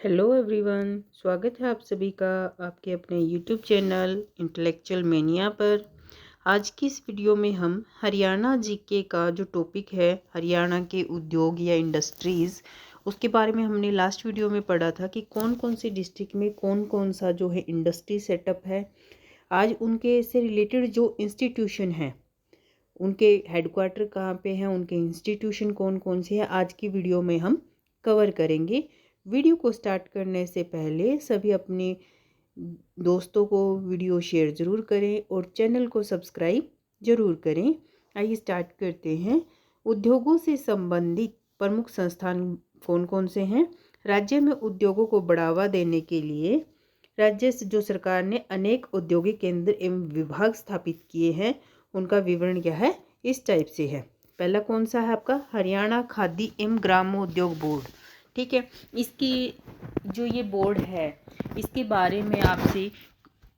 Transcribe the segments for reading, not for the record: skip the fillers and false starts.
Hello everyone, स्वागत है आप सभी का आपके अपने यूट्यूब चैनल इंटेलेक्चुअल मेनिया पर। आज की इस वीडियो में हम हरियाणा जीके का जो टॉपिक है हरियाणा के उद्योग या इंडस्ट्रीज़, उसके बारे में हमने लास्ट वीडियो में पढ़ा था कि कौन कौन सी डिस्ट्रिक्ट में कौन कौन सा जो है इंडस्ट्री सेटअप है। आज उनके से रिलेटेड जो इंस्टीट्यूशन हैं, उनके हेडक्वार्टर कहाँ पे हैं, उनके इंस्टीट्यूशन कौन कौन से हैं, आज की वीडियो में हम कवर करेंगे। वीडियो को स्टार्ट करने से पहले सभी अपने दोस्तों को वीडियो शेयर ज़रूर करें और चैनल को सब्सक्राइब ज़रूर करें। आइए स्टार्ट करते हैं। उद्योगों से संबंधित प्रमुख संस्थान कौन कौन से हैं। राज्य में उद्योगों को बढ़ावा देने के लिए राज्य जो सरकार ने अनेक औद्योगिक केंद्र एवं विभाग स्थापित किए हैं, उनका विवरण क्या है, इस टाइप से है। पहला कौन सा है आपका, हरियाणा खादी एवं ग्रामोद्योग बोर्ड। ठीक है, इसकी जो ये बोर्ड है इसके बारे में आपसे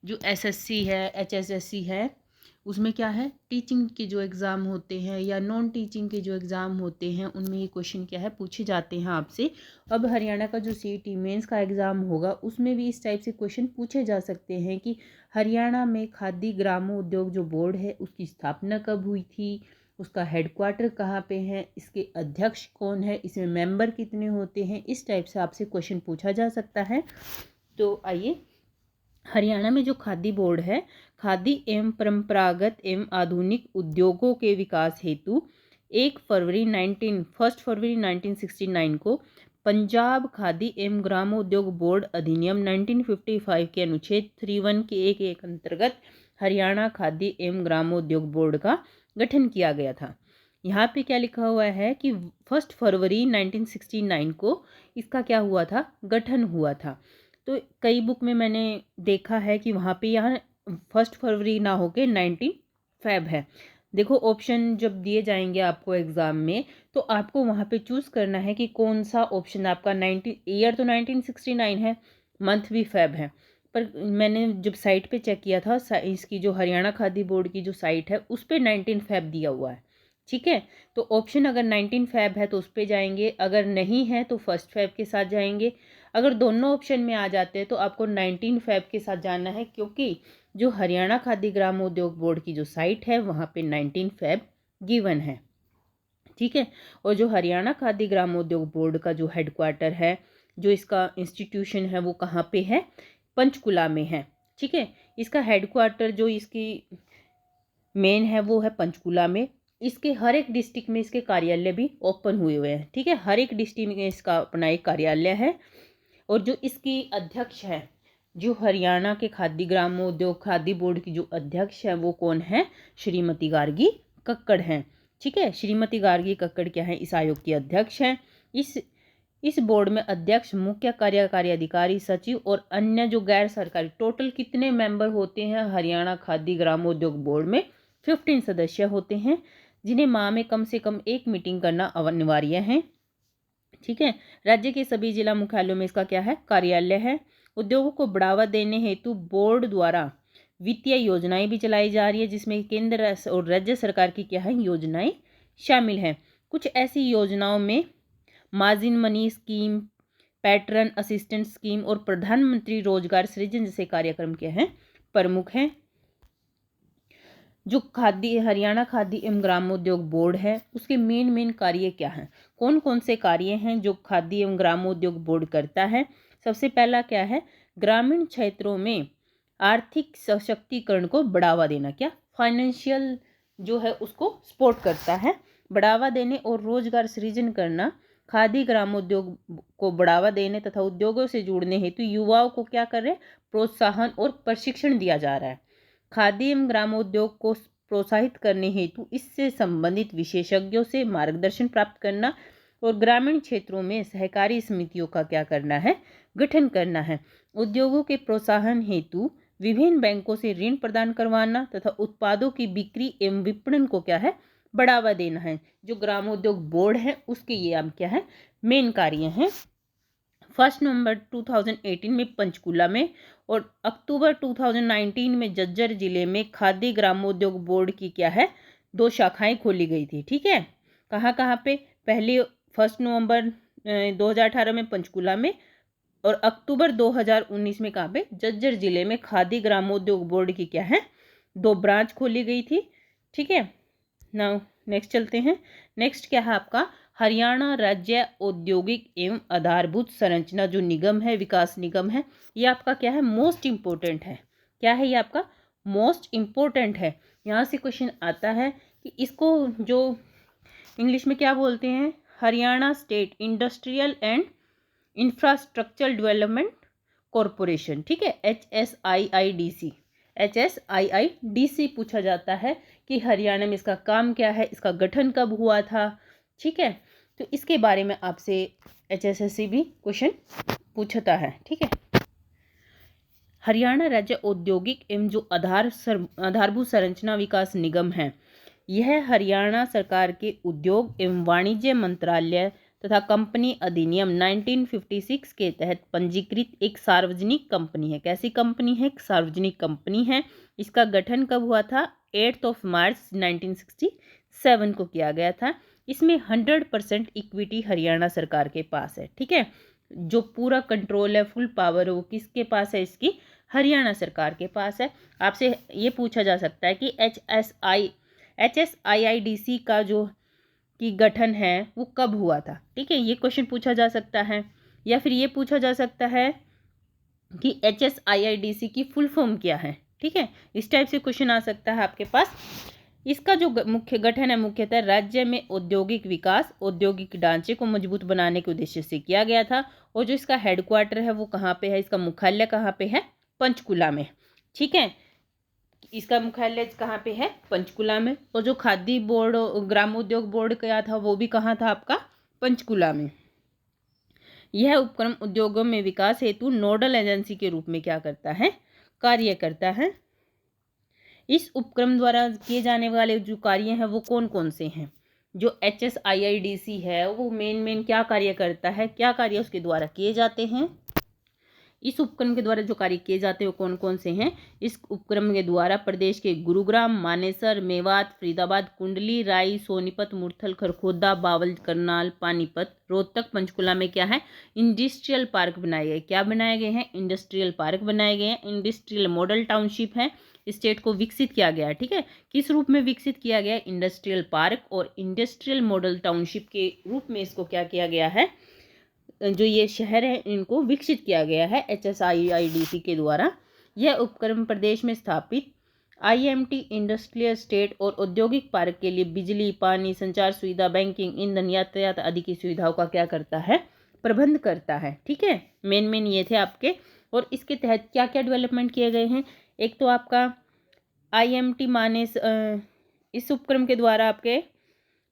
जो एसएससी है, एचएसएससी है, उसमें क्या है, टीचिंग के जो एग्ज़ाम होते हैं या नॉन टीचिंग के जो एग्ज़ाम होते हैं उनमें ये क्वेश्चन क्या है पूछे जाते हैं आपसे। अब हरियाणा का जो सीईटी मेंस का एग्ज़ाम होगा उसमें भी इस टाइप से क्वेश्चन पूछे जा सकते हैं कि हरियाणा में खादी ग्रामोद्योग जो बोर्ड है उसकी स्थापना कब हुई थी, उसका हेडक्वार्टर कहाँ पे है, इसके अध्यक्ष कौन है, इसमें मेंबर कितने होते हैं, इस टाइप से आपसे क्वेश्चन पूछा जा सकता है। तो आइए, हरियाणा में जो खादी बोर्ड है, खादी एवं परंपरागत एवं आधुनिक उद्योगों के विकास हेतु 1 फरवरी 1969 को पंजाब खादी एवं ग्रामोद्योग बोर्ड अधिनियम 1955 के अनुच्छेद 31 के एक अंतर्गत हरियाणा खादी एवं ग्रामोद्योग बोर्ड का गठन किया गया था। यहाँ पे क्या लिखा हुआ है कि 1 फरवरी 1969 को इसका क्या हुआ था, गठन हुआ था। तो कई बुक में मैंने देखा है कि वहाँ पे यहाँ 1 फरवरी ना होके 19 फेब है। देखो, ऑप्शन जब दिए जाएंगे आपको एग्ज़ाम में तो आपको वहाँ पे चूज़ करना है कि कौन सा ऑप्शन आपका 90 ईयर तो 1969 है, मंथ भी फेब है। पर मैंने जब साइट पे चेक किया था, इसकी जो हरियाणा खादी बोर्ड की जो साइट है उस पर 19 फेब दिया हुआ है। ठीक है, तो ऑप्शन अगर 19 फेब है तो उस पर जाएंगे, अगर नहीं है तो 1 फेब के साथ जाएंगे। अगर दोनों ऑप्शन में आ जाते हैं तो आपको 19 फेब के साथ जाना है, क्योंकि जो हरियाणा खादी ग्रामोद्योग बोर्ड की जो साइट है वहाँ पे 19 फेब गिवन है। ठीक है, और जो हरियाणा खादी ग्रामोद्योग बोर्ड का जो हेडक्वार्टर है, जो इसका इंस्टीट्यूशन है, वो कहाँ पे है, पंचकुला में है। ठीक है, इसका हेडक्वार्टर जो इसकी मेन है वो है पंचकुला में। इसके हर एक डिस्ट्रिक्ट में इसके कार्यालय भी ओपन हुए हुए हैं। ठीक है, हर एक डिस्ट्रिक्ट में इसका अपना एक कार्यालय है। और जो इसकी अध्यक्ष है, जो हरियाणा के खादी ग्रामोद्योग खादी बोर्ड की जो अध्यक्ष है वो कौन है, श्रीमती गार्गी कक्कड़ हैं। ठीक है, श्रीमती गार्गी कक्कड़ क्या है, इस आयोग की अध्यक्ष हैं। इस बोर्ड में अध्यक्ष, मुख्य कार्यकारी अधिकारी, सचिव और अन्य जो गैर सरकारी, टोटल कितने मेंबर होते हैं हरियाणा खादी ग्रामोद्योग बोर्ड में, 15 सदस्य होते हैं, जिन्हें माह में कम से कम एक मीटिंग करना अनिवार्य है। ठीक है, राज्य के सभी जिला मुख्यालयों में इसका क्या है, कार्यालय है। उद्योगों को बढ़ावा देने हेतु बोर्ड द्वारा वित्तीय योजनाएं भी चलाई जा रही है, जिसमें केंद्र और राज्य सरकार की क्या है, योजनाएं शामिल हैं। कुछ ऐसी योजनाओं में margin money scheme, pattern assistant scheme और प्रधानमंत्री रोजगार सृजन जैसे कार्यक्रम क्या हैं, प्रमुख हैं। जो हरियाणा खादी एवं ग्रामोद्योग बोर्ड है उसके मेन कार्य क्या हैं, कौन कौन से कार्य हैं जो खादी एवं ग्रामोद्योग बोर्ड करता है। सबसे पहला क्या है, ग्रामीण क्षेत्रों में आर्थिक सशक्तिकरण को बढ़ावा देना, क्या फाइनेंशियल जो है उसको सपोर्ट करता है, बढ़ावा देने और रोजगार सृजन करना। खादी ग्रामोद्योग को बढ़ावा देने तथा उद्योगों से जुड़ने हेतु युवाओं को क्या कर रहे हैं, प्रोत्साहन और प्रशिक्षण दिया जा रहा है। खादी एवं ग्रामोद्योग को प्रोत्साहित करने हेतु इससे संबंधित विशेषज्ञों से मार्गदर्शन प्राप्त करना और ग्रामीण क्षेत्रों में सहकारी समितियों का क्या करना है, गठन करना है। उद्योगों के प्रोत्साहन हेतु विभिन्न बैंकों से ऋण प्रदान करवाना तथा उत्पादों की बिक्री एवं विपणन को क्या है, बढ़ावा देना है। जो ग्रामोद्योग बोर्ड है उसके ये क्या है, मेन कार्य हैं। 1 नवंबर 2018 में पंचकुला में और अक्टूबर 2019 में झज्जर जिले में खादी ग्रामोद्योग बोर्ड की क्या है, 2 शाखाएं खोली गई थी। ठीक है, कहाँ कहाँ पे, पहले 1 नवंबर 2018 में पंचकुला में, और अक्टूबर 2019 में कहाँ पे, झज्जर जिले में खादी ग्रामोद्योग बोर्ड की क्या है, 2 ब्रांच खोली गई थी। ठीक है, नाउ नेक्स्ट चलते हैं। नेक्स्ट क्या है आपका, हरियाणा राज्य औद्योगिक एवं आधारभूत संरचना जो निगम है, विकास निगम है, ये आपका क्या है, मोस्ट इम्पोर्टेंट है। क्या है ये आपका, मोस्ट इम्पोर्टेंट है। यहाँ से क्वेश्चन आता है कि इसको जो इंग्लिश में क्या बोलते हैं, Haryana state industrial and infrastructure development corporation. ठीक है, HSIIDC, HSIIDC पूछा जाता है कि हरियाणा में इसका काम क्या है, इसका गठन कब हुआ था। ठीक है, तो इसके बारे में आपसे HSSC भी क्वेश्चन पूछता है। ठीक है, हरियाणा राज्य औद्योगिक एवं जो आधारभूत संरचना विकास निगम है, यह हरियाणा सरकार के उद्योग एवं वाणिज्य मंत्रालय तथा कंपनी अधिनियम 1956 के तहत पंजीकृत एक सार्वजनिक कंपनी है। कैसी कंपनी है, एक सार्वजनिक कंपनी है। इसका गठन कब हुआ था, 8 मार्च 1967 को किया गया था। इसमें 100% इक्विटी हरियाणा सरकार के पास है। ठीक है, जो पूरा कंट्रोल है, फुल पावर है, वो किसके पास है, इसकी हरियाणा सरकार के पास है। आपसे ये पूछा जा सकता है कि HSIIDC का जो की गठन है वो कब हुआ था। ठीक है, ये क्वेश्चन पूछा जा सकता है। या फिर ये पूछा जा सकता है कि HSIIDC की फुल फॉर्म क्या है। ठीक है, इस टाइप से क्वेश्चन आ सकता है आपके पास। इसका जो मुख्य गठन है, मुख्यतः राज्य में औद्योगिक विकास, औद्योगिक ढांचे को मजबूत बनाने के उद्देश्य से किया गया था। और जो इसका हेडक्वार्टर है वो कहाँ पे है, इसका मुख्यालय कहाँ पे है, पंचकुला में। ठीक है, इसका मुख्यालय कहाँ पे है, पंचकुला में। और जो खादी बोर्ड, ग्रामोद्योग बोर्ड क्या था, वो भी कहाँ था आपका, पंचकुला में। यह उपक्रम उद्योगों में विकास हेतु नोडल एजेंसी के रूप में क्या करता है, कार्य करता है। इस उपक्रम द्वारा किए जाने वाले जो कार्य हैं वो कौन कौन से हैं, जो HSIIDC है वो मेन क्या कार्य करता है, क्या कार्य उसके द्वारा किए जाते हैं। इस उपक्रम के द्वारा जो कार्य किए जाते हैं वो कौन कौन से हैं। इस उपक्रम के द्वारा प्रदेश के गुरुग्राम, मानेसर, मेवात, फरीदाबाद, कुंडली, राई, सोनीपत, मुरथल, खरखोदा, बावल, करनाल, पानीपत, रोहतक, पंचकुला में क्या है, इंडस्ट्रियल पार्क बनाए गए। क्या बनाए गए हैं, इंडस्ट्रियल पार्क बनाए गए हैं। इंडस्ट्रियल मॉडल टाउनशिप है, स्टेट को विकसित किया गया है। ठीक है, किस रूप में विकसित किया गया है, इंडस्ट्रियल पार्क और इंडस्ट्रियल मॉडल टाउनशिप के रूप में इसको क्या किया गया है, जो ये शहर है इनको विकसित किया गया है HSIIDC के द्वारा। यह उपक्रम प्रदेश में स्थापित IMT, इंडस्ट्रियल स्टेट और औद्योगिक पार्क के लिए बिजली, पानी, संचार सुविधा, बैंकिंग, ईंधन, यातायात आदि की सुविधाओं का क्या करता है, प्रबंध करता है। ठीक है, मेन ये थे आपके। और इसके तहत क्या क्या डेवलपमेंट किए गए हैं, एक तो आपका IMT मानेस, इस उपक्रम के द्वारा आपके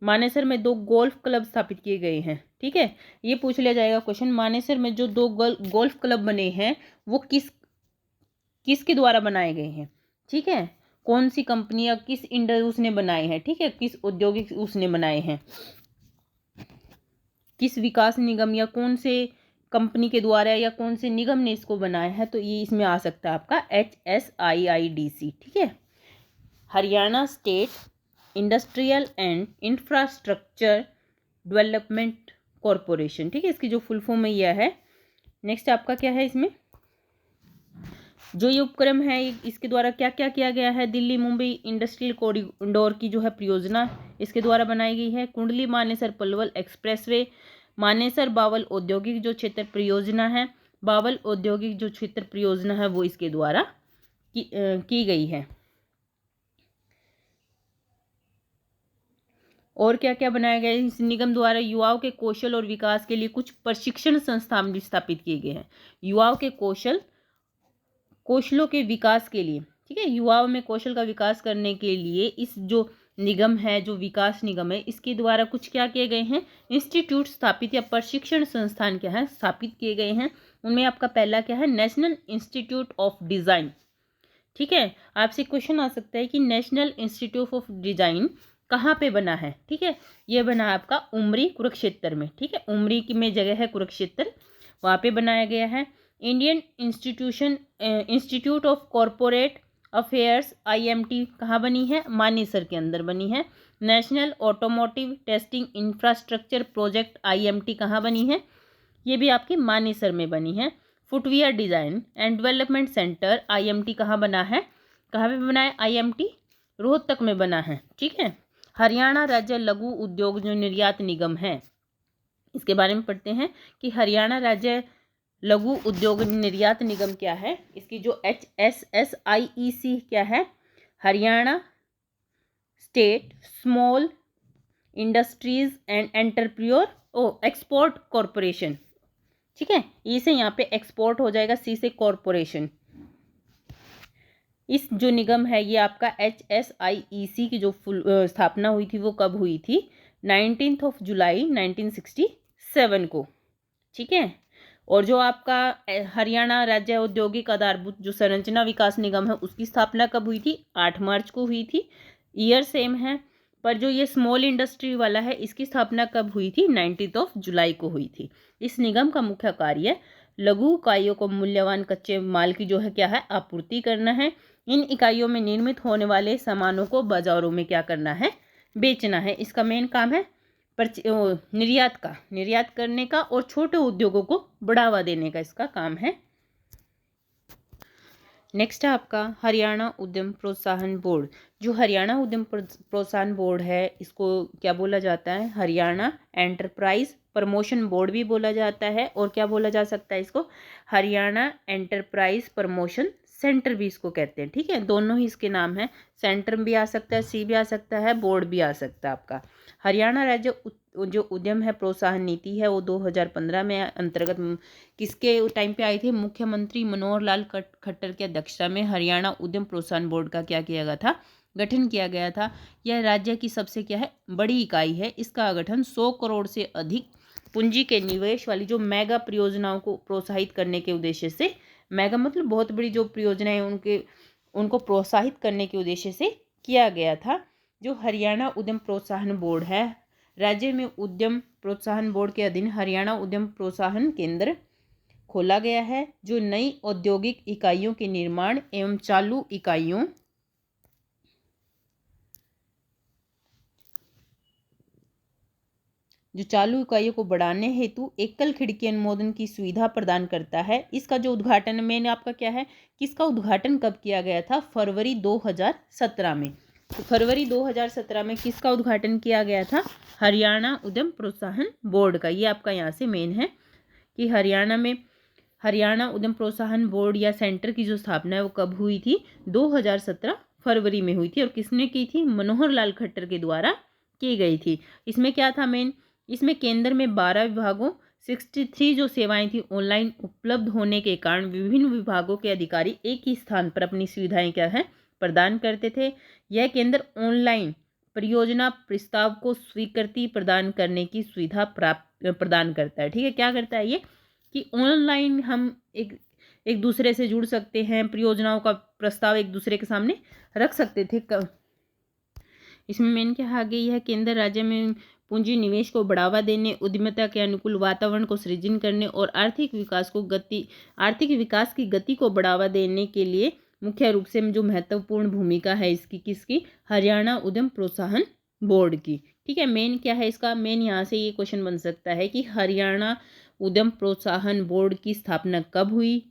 मानेसर में 2 गोल्फ क्लब स्थापित किए गए हैं। ठीक है, ये पूछ लिया जाएगा क्वेश्चन, मानेसर में जो 2 गोल्फ क्लब बने हैं वो किसके द्वारा बनाए गए हैं। ठीक है, कौन सी कंपनी या किस उसने बनाए हैं। ठीक है, किस औद्योगिक उसने बनाए हैं, किस विकास निगम या कौन से कंपनी के द्वारा या कौन से निगम ने इसको बनाया है, तो ये इसमें आ सकता है आपका HSIIDC। ठीक है, Haryana state industrial and infrastructure development corporation. ठीक है, इसकी जो फुल फॉर्म है यह है। नेक्स्ट आपका क्या है, इसमें जो ये उपक्रम है इसके द्वारा क्या क्या किया गया है, दिल्ली मुंबई इंडस्ट्रियल कॉरिडोर की जो है परियोजना इसके द्वारा बनाई गई है। कुंडली मानेसर पलवल एक्सप्रेसवे, मानेसर बावल औद्योगिक जो क्षेत्र परियोजना है, बावल औद्योगिक जो क्षेत्र परियोजना है वो इसके द्वारा की गई है। और क्या क्या बनाया गया है, इस निगम द्वारा युवाओं के कौशल और विकास के लिए कुछ प्रशिक्षण संस्थान भी स्थापित किए गए हैं। युवाओं के कौशलों के विकास के लिए। ठीक है, युवाओं में कौशल का विकास करने के लिए इस जो निगम है, जो विकास निगम है, इसके द्वारा कुछ क्या किए गए हैं, इंस्टीट्यूट स्थापित या प्रशिक्षण संस्थान क्या है, स्थापित किए गए हैं। उनमें आपका पहला क्या है, नेशनल इंस्टीट्यूट ऑफ डिज़ाइन। ठीक है, आपसे क्वेश्चन आ सकता है कि नेशनल इंस्टीट्यूट ऑफ डिज़ाइन कहाँ पे बना है। ठीक है, ये बना आपका उमरी कुरुक्षेत्र में। ठीक है, उमरी की में जगह है कुरुक्षेत्र, वहाँ पे बनाया गया है। Indian institute of corporate affairs IMT कहाँ बनी है, मानेसर के अंदर बनी है। National automotive testing infrastructure project IMT कहाँ बनी है, ये भी आपकी मानेसर में बनी है। Footwear design and development centre IMT कहाँ बना है, कहाँ पे बना है IMT, रोहतक में बना है। ठीक है। हरियाणा राज्य लघु उद्योग जो निर्यात निगम है, इसके बारे में पढ़ते हैं कि हरियाणा राज्य लघु उद्योग निर्यात निगम क्या है। इसकी जो HSSIEC क्या है, Haryana state small industries and entrepreneur export corporation. ठीक है, ई से यहाँ पे एक्सपोर्ट हो जाएगा, सी से कॉरपोरेशन। इस जो निगम है ये आपका HSIEC की जो स्थापना हुई थी वो कब हुई थी, 19 जुलाई 1967 को। ठीक है। और जो आपका हरियाणा राज्य औद्योगिक आधारभूत जो संरचना विकास निगम है उसकी स्थापना कब हुई थी, 8 मार्च को हुई थी। ईयर सेम है, पर जो ये स्मॉल इंडस्ट्री वाला है इसकी स्थापना कब हुई थी, 19 जुलाई को हुई थी। इस निगम का मुख्य कार्य लघु इकाइयों को मूल्यवान कच्चे माल की जो है क्या है, आपूर्ति करना है। इन इकाइयों में निर्मित होने वाले सामानों को बाजारों में क्या करना है, बेचना है। इसका मेन काम है निर्यात करने का और छोटे उद्योगों को बढ़ावा देने का इसका काम है। नेक्स्ट है आपका हरियाणा उद्यम प्रोत्साहन बोर्ड। जो हरियाणा उद्यम प्रोत्साहन बोर्ड है इसको क्या बोला जाता है, हरियाणा एंटरप्राइज प्रमोशन बोर्ड भी बोला जाता है, और क्या बोला जा सकता है इसको, हरियाणा एंटरप्राइज प्रमोशन सेंटर भी इसको कहते हैं। ठीक है, दोनों ही इसके नाम हैं, सेंटर भी आ सकता है, सी भी आ सकता है, बोर्ड भी आ सकता है आपका। हरियाणा राज्य जो उद्यम है प्रोत्साहन नीति है वो 2015 में अंतर्गत किसके टाइम पे आई थी, मुख्यमंत्री मनोहर लाल खट्टर की अध्यक्षता में हरियाणा उद्यम प्रोत्साहन बोर्ड का क्या किया गया था, गठन किया गया था। यह राज्य की सबसे क्या है, बड़ी इकाई है। इसका गठन 100 करोड़ से अधिक पूंजी के निवेश वाली जो मेगा परियोजनाओं को प्रोत्साहित करने के उद्देश्य से, मेगा मतलब बहुत बड़ी जो परियोजनाएं उनको प्रोत्साहित करने के उद्देश्य से किया गया था। जो हरियाणा उद्यम प्रोत्साहन बोर्ड है, राज्य में उद्यम प्रोत्साहन बोर्ड के अधीन हरियाणा उद्यम प्रोत्साहन केंद्र खोला गया है, जो नई औद्योगिक इकाइयों के निर्माण एवं चालू इकाइयों को बढ़ाने हेतु एकल खिड़की अनुमोदन की सुविधा प्रदान करता है। इसका जो उद्घाटन मैंने आपका क्या है, किसका उद्घाटन कब किया गया था, फरवरी 2017 में। तो फरवरी 2017 में किसका उद्घाटन किया गया था, हरियाणा उद्यम प्रोत्साहन बोर्ड का। ये आपका यहाँ से मेन है कि हरियाणा उद्यम प्रोत्साहन बोर्ड या सेंटर की जो स्थापना है वो कब हुई थी, 2017 फरवरी में हुई थी। और किसने की थी, मनोहर लाल खट्टर के द्वारा की गई थी। इसमें क्या था मेन, इसमें केंद्र में 12 विभागों 63 जो सेवाएं थी ऑनलाइन उपलब्ध होने के कारण विभिन्न विभागों के अधिकारी एक ही स्थान पर अपनी सुविधाएं क्या है, प्रदान करते थे। यह केंद्र ऑनलाइन परियोजना प्रस्ताव को स्वीकृति प्रदान करने की सुविधा प्रदान करता है। ठीक है, क्या करता है ये कि ऑनलाइन हम एक दूसरे से जुड़ सकते हैं, परियोजनाओं का प्रस्ताव एक दूसरे के सामने रख सकते थे। इसमें मेन क्या आगे यह केंद्र राज्य में पूंजी निवेश को बढ़ावा देने, उद्यमिता के अनुकूल वातावरण को सृजन करने और आर्थिक विकास की गति को बढ़ावा देने के लिए मुख्य रूप से जो महत्वपूर्ण भूमिका है इसकी, किसकी, हरियाणा उद्यम प्रोत्साहन बोर्ड की। ठीक है, मेन क्या है इसका, मेन यहाँ से ये क्वेश्चन बन सकता है कि हरियाणा उद्यम प्रोत्साहन बोर्ड की स्थापना कब हुई,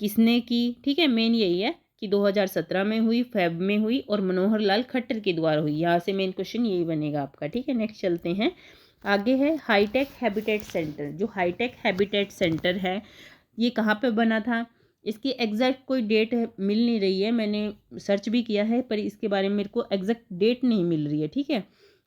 किसने की। ठीक है, मेन यही है कि 2017 में हुई, फेब में हुई और मनोहर लाल खट्टर के द्वारा हुई। यहाँ से मेन क्वेश्चन यही बनेगा आपका। ठीक है, नेक्स्ट चलते हैं, आगे है हाईटेक हैबिटेट सेंटर। जो हाईटेक हैबिटेट सेंटर है ये कहाँ पे बना था, इसकी एग्जैक्ट कोई डेट मिल नहीं रही है, मैंने सर्च भी किया है पर इसके बारे में मेरे को एग्जैक्ट डेट नहीं मिल रही है। ठीक है,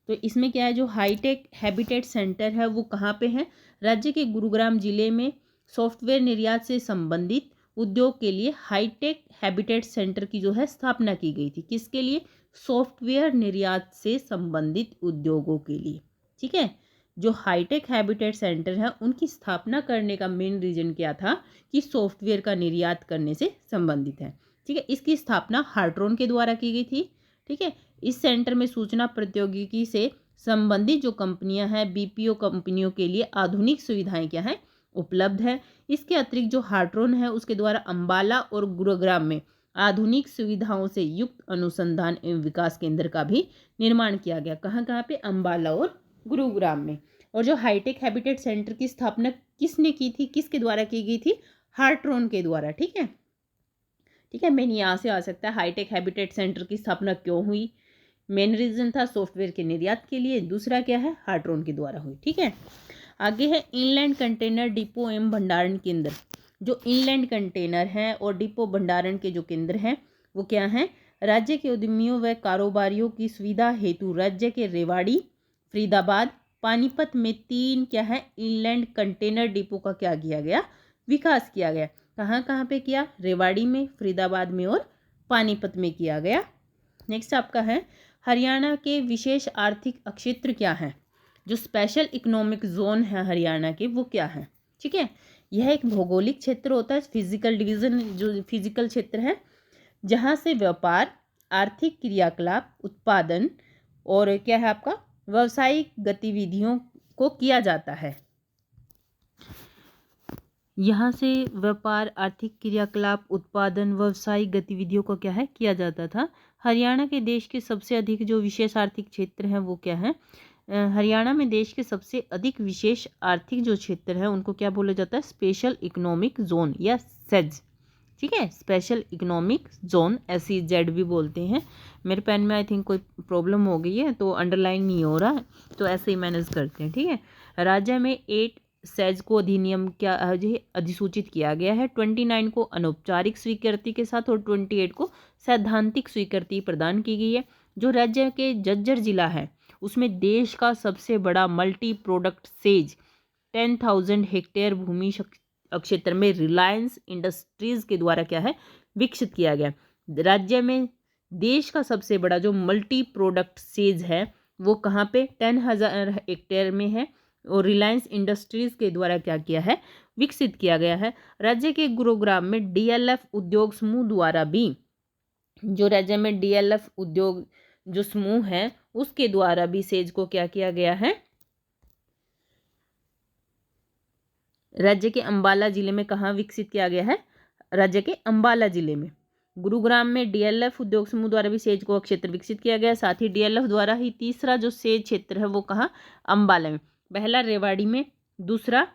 तो इसमें क्या है, जो हाईटेक हैबिटेट सेंटर है वो कहाँ पे है, राज्य के गुरुग्राम जिले में सॉफ्टवेयर निर्यात से संबंधित उद्योग के लिए हाईटेक हैबिटेट सेंटर की जो है स्थापना की गई थी। किसके लिए, सॉफ्टवेयर निर्यात से संबंधित उद्योगों के लिए। ठीक है, जो हाईटेक हैबिटेट सेंटर है उनकी स्थापना करने का मेन रीजन क्या था कि सॉफ्टवेयर का निर्यात करने से संबंधित है। ठीक है, इसकी स्थापना हार्ट्रोन के द्वारा की गई थी। ठीक है, इस सेंटर में सूचना प्रौद्योगिकी से संबंधित जो कंपनियां हैं, BPO कंपनियों के लिए आधुनिक सुविधाएं क्या है, उपलब्ध है। इसके अतिरिक्त जो हार्ट्रोन है उसके द्वारा अंबाला और गुरुग्राम में आधुनिक सुविधाओं से युक्त अनुसंधान एवं विकास केंद्र का भी निर्माण किया गया। कहाँ कहाँ पे, अंबाला और गुरुग्राम में। और जो हाईटेक हैबिटेट सेंटर की स्थापना किसने की थी, किसके द्वारा की गई थी, हार्ट्रॉन के द्वारा। ठीक है, ठीक है, मेन यहाँ से आ सकता है हाईटेक हैबिटेट सेंटर की स्थापना क्यों हुई। मेन रीजन था सॉफ्टवेयर के निर्यात के लिए, दूसरा क्या है, हार्ट्रॉन के द्वारा हुई। ठीक है, आगे है इनलैंड कंटेनर डिपो एवं भंडारण केंद्र। जो इनलैंड कंटेनर हैं और डिपो भंडारण के जो केंद्र हैं वो क्या हैं, राज्य के उद्यमियों व कारोबारियों की सुविधा हेतु राज्य के रेवाड़ी, फरीदाबाद, पानीपत में 3 क्या है, इनलैंड कंटेनर डिपो का क्या किया गया, विकास किया गया। कहाँ कहाँ पे किया, रेवाड़ी में, फरीदाबाद में और पानीपत में किया गया। नेक्स्ट आपका है हरियाणा के विशेष आर्थिक क्षेत्र क्या हैं, जो स्पेशल इकोनॉमिक जोन है हरियाणा के वो क्या है। ठीक है, यह एक भौगोलिक क्षेत्र होता है, फिजिकल डिवीजन, जो फिजिकल क्षेत्र है जहाँ से व्यापार, आर्थिक क्रियाकलाप, उत्पादन और क्या है आपका व्यावसायिक गतिविधियों को किया जाता है। यहाँ से व्यापार, आर्थिक क्रियाकलाप, उत्पादन, व्यावसायिक गतिविधियों को क्या है, किया जाता था। हरियाणा के देश के सबसे अधिक जो विशेष आर्थिक क्षेत्र हैं वो क्या है, हरियाणा में देश के सबसे अधिक विशेष आर्थिक जो क्षेत्र है उनको क्या बोला जाता है, स्पेशल इकोनॉमिक जोन या सेज। ठीक है, स्पेशल इकोनॉमिक जोन, SEZ भी बोलते हैं। मेरे पेन में आई थिंक कोई प्रॉब्लम हो गई है तो अंडरलाइन नहीं हो रहा है, तो ऐसे ही मैनेज करते हैं। ठीक है, राज्य में 8 सेज को अधिनियम क्या अधिसूचित किया गया है। 29 को अनौपचारिक स्वीकृति के साथ और 28 को सैद्धांतिक स्वीकृति प्रदान की गई है। जो राज्य के झज्जर जिला है उसमें देश का सबसे बड़ा मल्टी प्रोडक्ट सेज 10,000 हेक्टेयर भूमि क्षेत्र में रिलायंस इंडस्ट्रीज के द्वारा क्या है, विकसित किया गया। राज्य में देश का सबसे बड़ा जो मल्टी प्रोडक्ट सेज है वो कहाँ पे, 10,000 हेक्टेयर में है और रिलायंस इंडस्ट्रीज के द्वारा क्या किया है, विकसित किया गया है। राज्य के गुरुग्राम में DLF उद्योग समूह द्वारा भी, जो राज्य में DLF उद्योग जो समूह है उसके द्वारा भी सेज को क्या किया गया है, राज्य के अंबाला जिले में कहाँ विकसित किया गया है, राज्य के अंबाला जिले में। गुरुग्राम में DLF उद्योग समूह द्वारा भी सेज को क्षेत्र विकसित किया गया, साथ ही DLF द्वारा ही तीसरा जो सेज क्षेत्र है वो कहाँ, अंबाला में। पहला रेवाड़ी में, दूसरा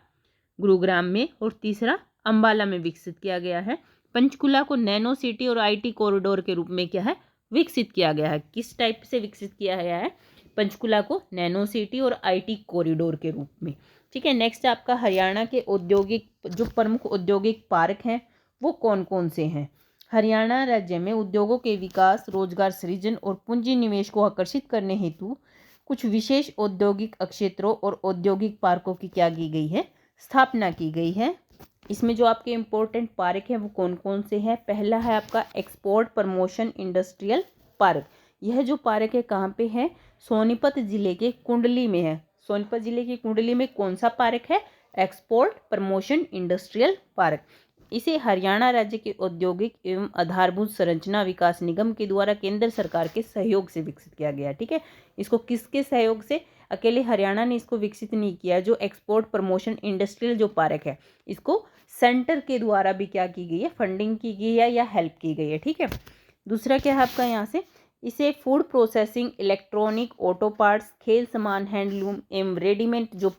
गुरुग्राम में और तीसरा अंबाला में विकसित किया गया है। पंचकुला को नैनो सिटी और IT कॉरिडोर के रूप में क्या है, विकसित किया गया है। किस टाइप से विकसित किया गया है, पंचकुला को नैनो सिटी और IT कॉरिडोर के रूप में। ठीक है, नेक्स्ट आपका हरियाणा के औद्योगिक जो प्रमुख औद्योगिक पार्क हैं वो कौन कौन से हैं। हरियाणा राज्य में उद्योगों के विकास, रोजगार सृजन और पूंजी निवेश को आकर्षित करने हेतु कुछ विशेष औद्योगिक क्षेत्रों और औद्योगिक पार्कों की क्या की गई है, स्थापना की गई है। इसमें जो आपके इम्पोर्टेंट पार्क हैं वो कौन कौन से हैं, पहला है आपका एक्सपोर्ट प्रमोशन इंडस्ट्रियल पार्क। यह जो पार्क है कहाँ पे है, सोनीपत जिले के कुंडली में है। सोनीपत जिले की कुंडली में कौन सा पार्क है, एक्सपोर्ट प्रमोशन इंडस्ट्रियल पार्क। इसे हरियाणा राज्य के औद्योगिक एवं आधारभूत संरचना विकास निगम के द्वारा केंद्र सरकार के सहयोग से विकसित किया गया। ठीक है, इसको किसके सहयोग से, अकेले हरियाणा ने इसको विकसित नहीं किया। जो एक्सपोर्ट प्रमोशन इंडस्ट्रियल जो पार्क है इसको सेंटर के द्वारा भी क्या की गई है, फंडिंग की गई है या हेल्प की गई है। ठीक है, दूसरा क्या है आपका यहाँ से, इसे food processing, electronic, auto parts, खेल सामान, हैंडलूम एवं रेडीमेड जो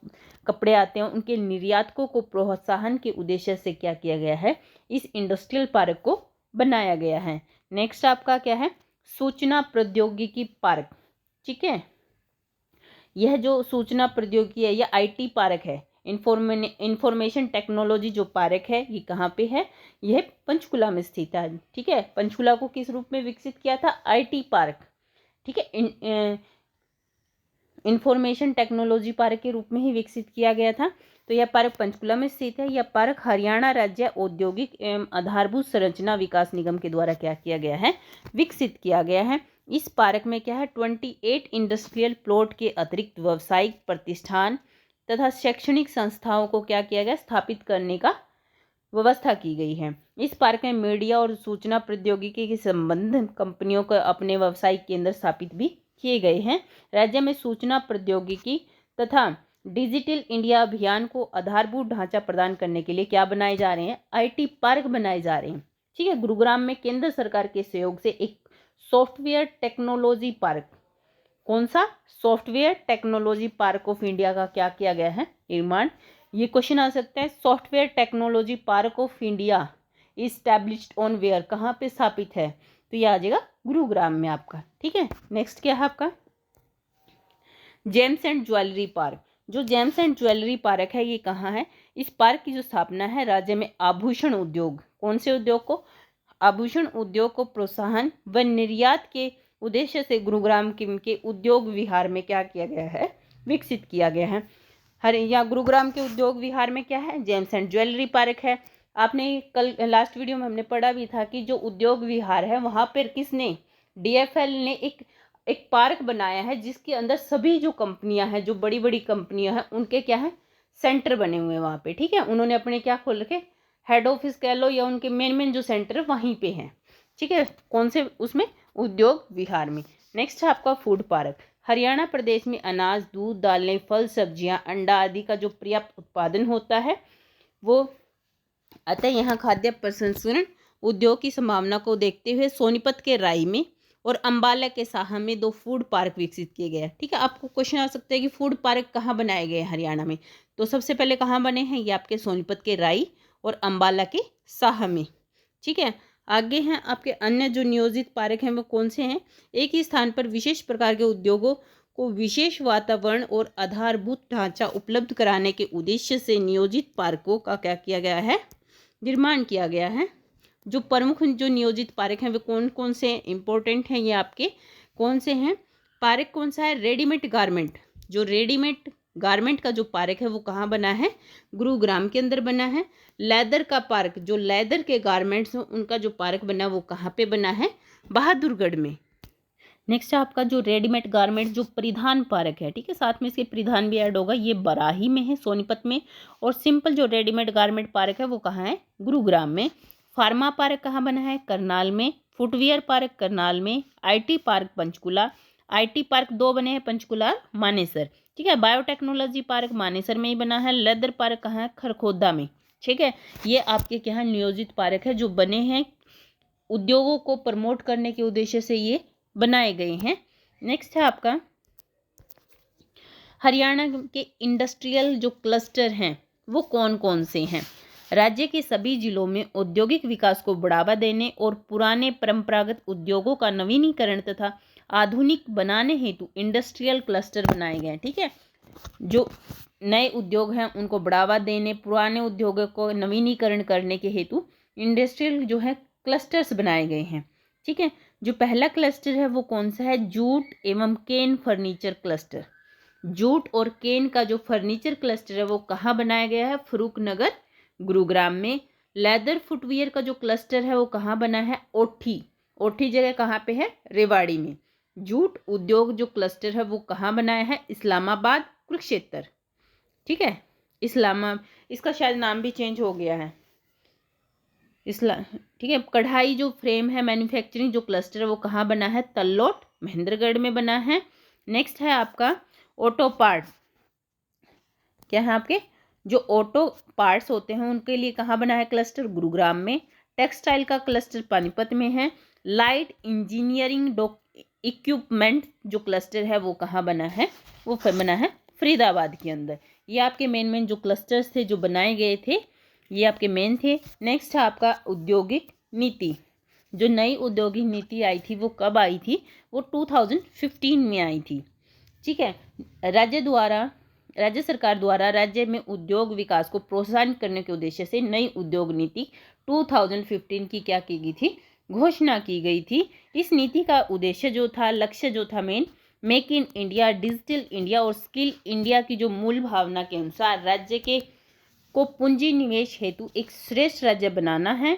कपड़े आते हैं उनके निर्यातकों को प्रोत्साहन के उद्देश्य से क्या किया गया है, इस इंडस्ट्रियल पार्क को बनाया गया है। नेक्स्ट आपका क्या है, सूचना प्रौद्योगिकी पार्क। ठीक है, यह जो सूचना प्रौद्योगिकी है यह IT पार्क है। इंफॉर्मेशन टेक्नोलॉजी जो पार्क है ये कहाँ पे है, यह पंचकुला में स्थित है। ठीक है, पंचकुला को किस रूप में विकसित किया था, IT पार्क। ठीक है, इंफॉर्मेशन टेक्नोलॉजी पार्क के रूप में ही विकसित किया गया था। तो यह पार्क पंचकुला में स्थित है। यह पार्क हरियाणा राज्य औद्योगिक एवं आधारभूत संरचना विकास निगम के द्वारा क्या किया गया है, विकसित किया गया है। इस पार्क में क्या है, 28 इंडस्ट्रियल प्लॉट के अतिरिक्त व्यावसायिक प्रतिष्ठान तथा शैक्षणिक संस्थाओं को क्या किया गया, स्थापित करने का व्यवस्था की गई है। इस पार्क में मीडिया और सूचना प्रौद्योगिकी के संबंध कंपनियों को अपने व्यावसायिक केंद्र स्थापित भी किए गए हैं। राज्य में सूचना प्रौद्योगिकी तथा डिजिटल इंडिया अभियान को आधारभूत ढांचा प्रदान करने के लिए क्या बनाए जा रहे हैं, IT पार्क बनाए जा रहे हैं। ठीक है, गुरुग्राम में केंद्र सरकार के सहयोग से एक सॉफ्टवेयर टेक्नोलॉजी पार्क कौन सा? Software technology park of India का क्या किया गया है? निर्माण। ये क्वेश्चन आ सकता है, software technology park of India established on where, कहाँ पे स्थापित है? तो ये आ जाएगा गुरुग्राम में आपका। ठीक है, नेक्स्ट क्या है आपका? James and jewellery park. जो जेम्स एंड ज्वेलरी पार्क है ये कहाँ है? इस पार्क की जो स्थापना है राज्य में आभूषण उद्योग, कौन से उद्योग को? आभूषण उद्योग को प्रोत्साहन व निर्यात के उद्देश्य से गुरुग्राम के उद्योग विहार में क्या किया गया है? विकसित किया गया है। यहाँ गुरुग्राम के उद्योग विहार में क्या है? जेम्स एंड ज्वेलरी पार्क है। आपने कल लास्ट वीडियो में हमने पढ़ा भी था कि जो उद्योग विहार है वहाँ पर किसने? DFL ने एक पार्क बनाया है जिसके अंदर सभी जो कंपनियां हैं, जो बड़ी बड़ी कंपनियां हैं, उनके क्या है? सेंटर बने हुए हैं वहाँ पे। ठीक है, उन्होंने अपने क्या खोल रखे? हेड ऑफिस कह लो या उनके मेन जो सेंटर वहीं पे हैं। ठीक है, कौन से? उसमें उद्योग विहार में। नेक्स्ट है आपका फूड पार्क। हरियाणा प्रदेश में अनाज, दूध, दालें, फल, सब्जियां, अंडा आदि का जो पर्याप्त उत्पादन होता है वो, अतः यहाँ खाद्य प्रसंस्करण उद्योग की संभावना को देखते हुए सोनीपत के राई में और अंबाला के साहा में 2 फूड पार्क विकसित किए गए हैं। ठीक है, आपको क्वेश्चन आ सकता है कि फूड पार्क कहाँ बनाए गए हैं हरियाणा में? तो सबसे पहले कहाँ बने हैं? ये आपके सोनीपत के राई और अंबाला के साहा में। ठीक है, आगे हैं आपके अन्य जो नियोजित पार्क हैं वो कौन से हैं? एक ही स्थान पर विशेष प्रकार के उद्योगों को विशेष वातावरण और आधारभूत ढांचा उपलब्ध कराने के उद्देश्य से नियोजित पार्कों का क्या किया गया है? निर्माण किया गया है। जो प्रमुख जो नियोजित पार्क हैं वे कौन कौन से इंपॉर्टेंट हैं? ये आपके कौन से हैं? पार्क कौन सा है? Readymade garment. जो रेडीमेड गारमेंट का जो पार्क है वो कहाँ बना है? गुरुग्राम के अंदर बना है। लेदर का पार्क, जो लेदर के गारमेंट्स हैं उनका जो पार्क बना वो कहाँ पे बना है? बहादुरगढ़ में। नेक्स्ट है आपका जो रेडीमेड गारमेंट जो परिधान पार्क है। ठीक है, साथ में इसके परिधान भी ऐड होगा। ये बराही में है, सोनीपत में। और सिंपल जो रेडीमेड गारमेंट पार्क है वो कहाँ है? गुरुग्राम में। फार्मा पार्क कहाँ बना है? करनाल में। फुटवियर पार्क करनाल में। IT park Panchkula. IT park 2 बने हैं, पंचकुला, मानेसर। ठीक है, बायोटेक्नोलॉजी पार्क मानेसर में ही बना है। लेदर पार्क कहाँ है? खरखोदा में। ठीक है, ये आपके क्या है? नियोजित पार्क है जो बने हैं उद्योगों को प्रमोट करने के उद्देश्य से ये बनाए गए हैं। नेक्स्ट है आपका हरियाणा के इंडस्ट्रियल जो क्लस्टर हैं वो कौन कौन से हैं? राज्य के सभी जिलों में औद्योगिक विकास को बढ़ावा देने और पुराने परंपरागत उद्योगों का नवीनीकरण तथा आधुनिक बनाने हेतु इंडस्ट्रियल क्लस्टर बनाए गए हैं। ठीक है, जो नए उद्योग हैं उनको बढ़ावा देने, पुराने उद्योगों को नवीनीकरण करने के हेतु इंडस्ट्रियल जो है क्लस्टर्स बनाए गए हैं। ठीक है, जो पहला क्लस्टर है वो कौन सा है? जूट एवं केन फर्नीचर क्लस्टर। जूट और केन का जो फर्नीचर क्लस्टर है वो कहाँ बनाया गया है? फरूखनगर, गुरुग्राम में। लेदर फुटवियर का जो क्लस्टर है वो कहाँ बना है? ओठी। ओठी जगह कहाँ पे है? रेवाड़ी में। जूट उद्योग जो क्लस्टर है वो कहाँ बनाया है? इस्लामाबाद, कुरुक्षेत्र। ठीक है, इसका शायद नाम भी चेंज हो गया है। ठीक है, कढ़ाई जो फ्रेम है मैन्युफैक्चरिंग जो क्लस्टर है वो कहाँ बना है? तल्लोट, महेंद्रगढ़ में बना है। नेक्स्ट है आपका ऑटो पार्ट्स। क्या है आपके? जो ऑटो पार्ट्स होते हैं उनके लिए कहाँ बना है क्लस्टर? गुरुग्राम में। टेक्सटाइल का क्लस्टर पानीपत में है। लाइट इंजीनियरिंग इक्विपमेंट जो क्लस्टर है वो कहाँ बना है? वो बना है फरीदाबाद के अंदर। ये आपके मेन जो क्लस्टर्स थे जो बनाए गए थे ये आपके मेन थे। नेक्स्ट है आपका औद्योगिक नीति। जो नई औद्योगिक नीति आई थी वो कब आई थी? वो 2015 में आई थी। ठीक है, राज्य सरकार द्वारा राज्य में उद्योग विकास को प्रोत्साहन करने के उद्देश्य से नई उद्योग नीति 2015 की क्या की गई थी? घोषणा की गई थी। इस नीति का उद्देश्य जो था, लक्ष्य जो था main, make in India, digital India और स्किल इंडिया की जो मूल भावना के अनुसार राज्य को पूंजी निवेश हेतु एक श्रेष्ठ राज्य बनाना है।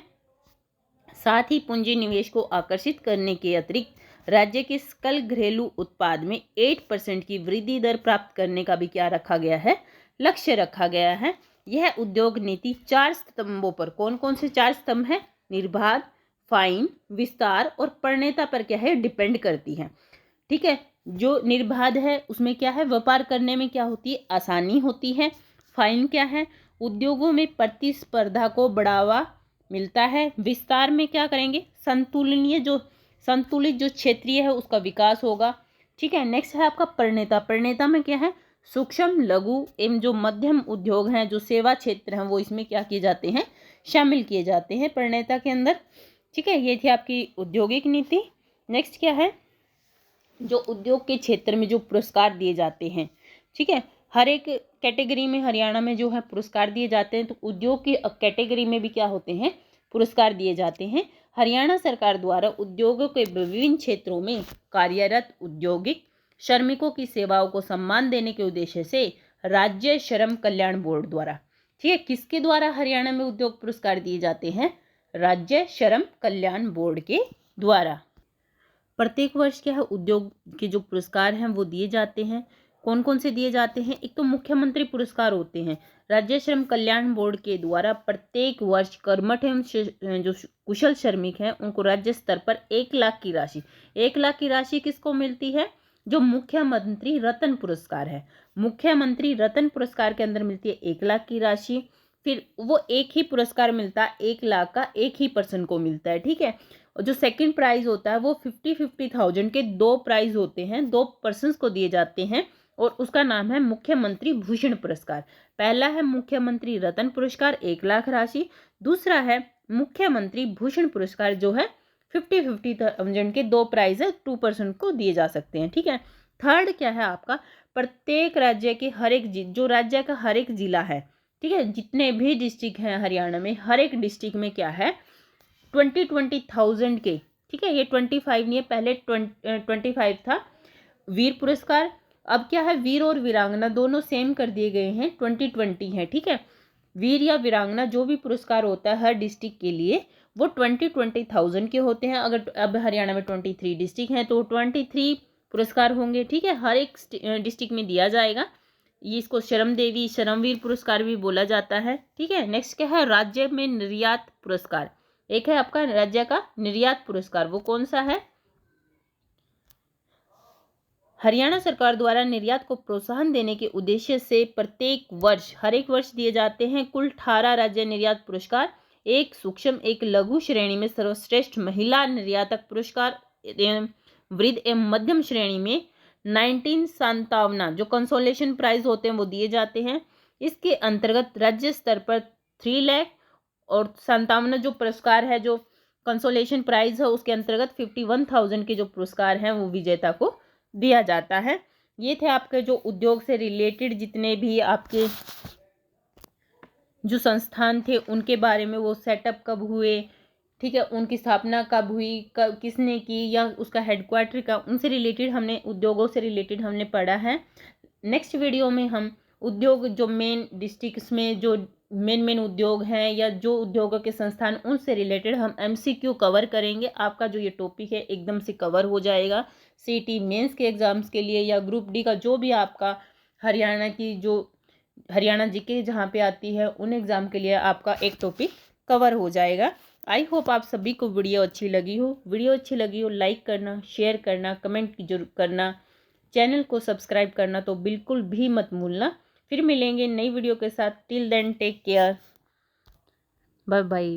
साथ ही पूंजी निवेश को आकर्षित करने के अतिरिक्त राज्य के सकल घरेलू उत्पाद में 8% की वृद्धि दर प्राप्त करने का भी क्या रखा गया है? लक्ष्य रखा गया है। यह उद्योग नीति 4 स्तंभों पर, कौन कौन से 4 स्तंभ हैं? निर्बाध, फाइन, विस्तार और परिणयता पर क्या है? डिपेंड करती है। ठीक है, जो निर्बाध है उसमें क्या है? व्यापार करने में क्या होती है? आसानी होती है। फाइन क्या है? उद्योगों में प्रतिस्पर्धा को बढ़ावा मिलता है। विस्तार में क्या करेंगे? संतुलित जो क्षेत्रीय है उसका विकास होगा। ठीक है। नेक्स्ट है आपका प्रणेता। प्रणेता में क्या है, सूक्ष्म लघु एवं जो मध्यम उद्योग हैं, जो सेवा क्षेत्र हैं, वो इसमें क्या किए जाते हैं, शामिल किए जाते हैं प्रणेता के अंदर। ठीक है, ये थी आपकी औद्योगिक नीति। नेक्स्ट क्या है, जो उद्योग के क्षेत्र में जो पुरस्कार दिए जाते हैं, ठीक है, हर एक कैटेगरी में हरियाणा में जो है पुरस्कार दिए जाते हैं, तो उद्योग की कैटेगरी में भी क्या होते हैं, पुरस्कार दिए जाते हैं। हरियाणा सरकार द्वारा उद्योगों के विभिन्न क्षेत्रों में कार्यरत औद्योगिक श्रमिकों की सेवाओं को सम्मान देने के उद्देश्य से राज्य श्रम कल्याण बोर्ड द्वारा, ठीक है, किसके द्वारा हरियाणा में उद्योग पुरस्कार दिए जाते हैं, राज्य श्रम कल्याण बोर्ड के द्वारा। प्रत्येक वर्ष क्या है, उद्योग के जो पुरस्कार हैं वो दिए जाते हैं। कौन कौन से दिए जाते हैं, एक तो मुख्यमंत्री पुरस्कार होते हैं। राज्य श्रम कल्याण बोर्ड के द्वारा प्रत्येक वर्ष कर्मठ एवं जो कुशल श्रमिक हैं उनको राज्य स्तर पर 1 लाख की राशि, 1 लाख की राशि किसको मिलती है, जो मुख्यमंत्री रत्न पुरस्कार है। मुख्यमंत्री रत्न पुरस्कार के अंदर मिलती है 1 लाख की राशि। फिर वो एक ही पुरस्कार मिलता है 1 लाख का, एक ही पर्सन को मिलता है। ठीक है, और जो सेकंड प्राइज होता है वो 50,000 के 2 प्राइज होते हैं, 2 पर्सन्स को दिए जाते हैं, और उसका नाम है मुख्यमंत्री भूषण पुरस्कार। पहला है मुख्यमंत्री रत्न पुरस्कार 1 लाख राशि, दूसरा है मुख्यमंत्री भूषण पुरस्कार जो है 50,000 के 2 प्राइज है, 2 पर्सन को दिए जा सकते हैं। ठीक है, थर्ड क्या है आपका, प्रत्येक राज्य के हर एक जो राज्य का हर एक जिला है, ठीक है, जितने भी डिस्ट्रिक्ट हैं हरियाणा में, हर एक डिस्ट्रिक्ट में क्या है 20,000 के, ठीक है, ये 25 नहीं है, पहले 25 था वीर पुरस्कार, अब क्या है वीर और वीरांगना दोनों सेम कर दिए गए हैं, 2020 है। ठीक है, वीर या वीरांगना जो भी पुरस्कार होता है हर डिस्ट्रिक्ट के लिए वो 20,000 के होते हैं। अगर अब हरियाणा में 23 डिस्ट्रिक्ट हैं तो 23 पुरस्कार होंगे। ठीक है, हर एक डिस्ट्रिक्ट में दिया जाएगा। ये इसको श्रम देवी श्रमवीर पुरस्कार भी बोला जाता है। ठीक है, नेक्स्ट क्या है, राज्य में निर्यात पुरस्कार। एक है आपका राज्य का निर्यात पुरस्कार, वो कौन सा है, हरियाणा सरकार द्वारा निर्यात को प्रोत्साहन देने के उद्देश्य से प्रत्येक वर्ष हर एक वर्ष दिए जाते हैं। कुल 18 राज्य निर्यात पुरस्कार, एक सूक्ष्म एक लघु श्रेणी में सर्वश्रेष्ठ महिला निर्यातक पुरस्कार, वृद्ध एवं मध्यम श्रेणी में 1957 जो कंसोलेशन प्राइज होते हैं वो दिए जाते हैं। इसके अंतर्गत राज्य स्तर पर 3 लाख और 57 जो पुरस्कार है, जो कंसोलेशन प्राइज है उसके अंतर्गत 51,000 के जो पुरस्कार हैं वो विजेता को दिया जाता है। ये थे आपके जो उद्योग से रिलेटेड जितने भी आपके जो संस्थान थे उनके बारे में, वो सेटअप कब हुए, ठीक है, उनकी स्थापना कब हुई, कब किसने की, या उसका हेडक्वार्टर का, उनसे रिलेटेड हमने उद्योगों से रिलेटेड हमने पढ़ा है। नेक्स्ट वीडियो में हम उद्योग जो मेन डिस्ट्रिक्ट्स में जो मेन उद्योग हैं या जो उद्योगों के संस्थान उनसे रिलेटेड हम MCQ कवर करेंगे। आपका जो ये टॉपिक है एकदम से कवर हो जाएगा CT मेंस के एग्जाम्स के लिए या ग्रुप डी का जो भी आपका हरियाणा की जो हरियाणा जीके जहाँ पे आती है उन एग्ज़ाम के लिए आपका एक टॉपिक कवर हो जाएगा। आई होप आप सभी को वीडियो अच्छी लगी हो, लाइक करना, शेयर करना, कमेंट जरूर करना, चैनल को सब्सक्राइब करना तो बिल्कुल भी मत भूलना। फिर मिलेंगे नई वीडियो के साथ, till then take care, bye bye.